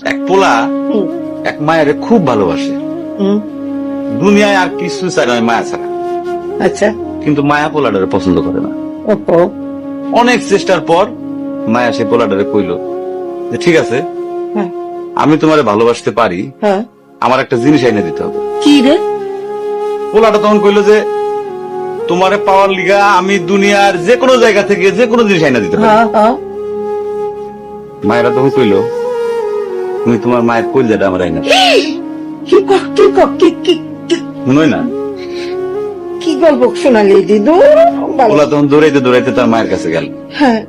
এক পোলা এক মায়ের খুব ভালোবাসে, দুনিয়ায় আর কিছু চাই না মায়া ছাড়া। আচ্ছা। কিন্তু মায়া পোলাটারে পছন্দ করে না। ওহো। অনেক চেষ্টার পর মায়া সে পোলাটারে কইল যে ঠিক আছে, হ্যাঁ। আমি তোমারে ভালোবাসতে পারি, হ্যাঁ। আমার একটা জিনিস এনে দিতে হবে। কি রে? পোলাটা তখন কইল যে তোমারে পাওয়ার লিগা আমি দুনিয়ার যে কোনো জায়গা থেকে যে কোনো জিনিস এনে দিতে পারি। হ্যাঁ হ্যাঁ। মায়েরা তখন কইল তুমি তোমার মায়ের কইলজাটা আমার আইনা দাও। কি ক- কি ক- কি কি- কি- মনে হয় না? কি গল্প শোনালি দিদু? পোলা তখন দৌড়াইতে দৌড়াইতে তার মায়ের কাছে গেল, হ্যাঁ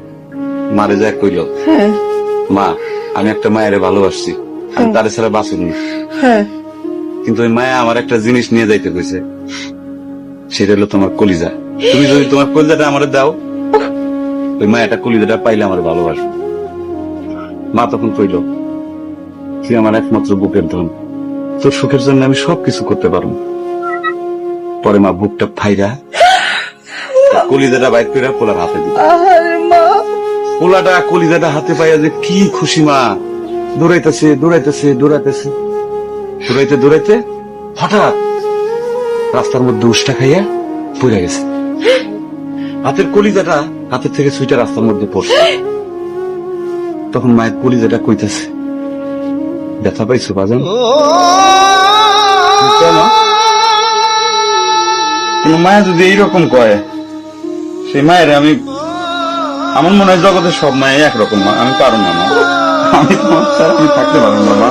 মারে যা কইল হ্যাঁ মা আমি একটা মায়েরে ভালোবাসছি, আমি তারে ছাড়া বাঁচুনি, হ্যাঁ। কিন্তু ওই মায়া আমার একটা জিনিস নিয়ে যাইতে কইছে, সেটা হলো তোমার কলিজা। তুমি যদি তোমার কলিজাটা আমার দাও, ওই মায়াটা কলিজাটা পাইলে আমার ভালোবাসবে। মা তখন কইল তুই আমার একমাত্র বুকের ধন, তোর সুখের জন্য আমি সবকিছু করতে পারবো। পরে মা বুকটা ফাইরা কলিজাটা বাইর করে পোলার হাতে দিল। আহারে মা। পোলাটা কলিজাটা হাতে পাইয়া যে কি খুশি, মা দৌড়াইতেছে দৌড়াইতেছে দৌড়াইতেছে, দৌড়াইতে দৌড়াইতে হঠাৎ রাস্তার মধ্যে উষ্টা খাইয়া পড়ে গেছে। হাতের কলিজাটা হাতের থেকে ছুইটা রাস্তার মধ্যে পড়ছে। তখন মায়ের কলিজাটা কইতেছে ব্যথা পাইছো বাজান? কোন মায়া যদি এইরকম কয়, সেই মায়ের আমি, আমার মনে হয় জগতের সব মায়ে একরকম, মা আমি পারো না, মা আমি তোমার ছাড়া আমি থাকতে পারবো না, মা।